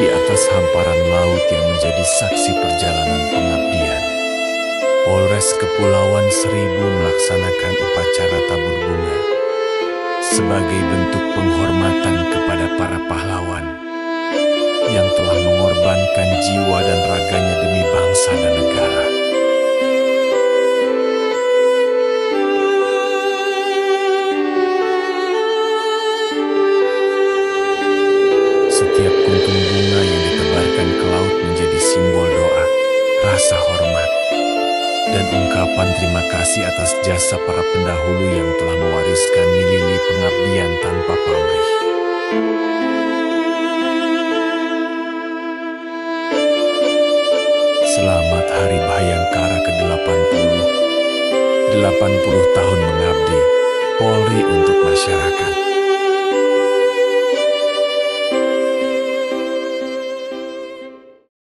di atas hamparan laut yang menjadi saksi perjalanan pengabdian. Polres Kepulauan Seribu melaksanakan upacara tabur bunga sebagai bentuk penghormatan kepada para pahlawan yang telah mengorbankan jiwa dan raganya demi bangsa dan negara. Setiap kuntung bunga yang ditebarkan ke laut menjadi simbol doa, rasa hormat, dan ungkapan terima kasih atas jasa para pendahulu yang telah mewariskan nilai pengabdian tanpa pamrih. Selamat Hari Bhayangkara ke-80, 80 tahun mengabdi, Polri untuk masyarakat.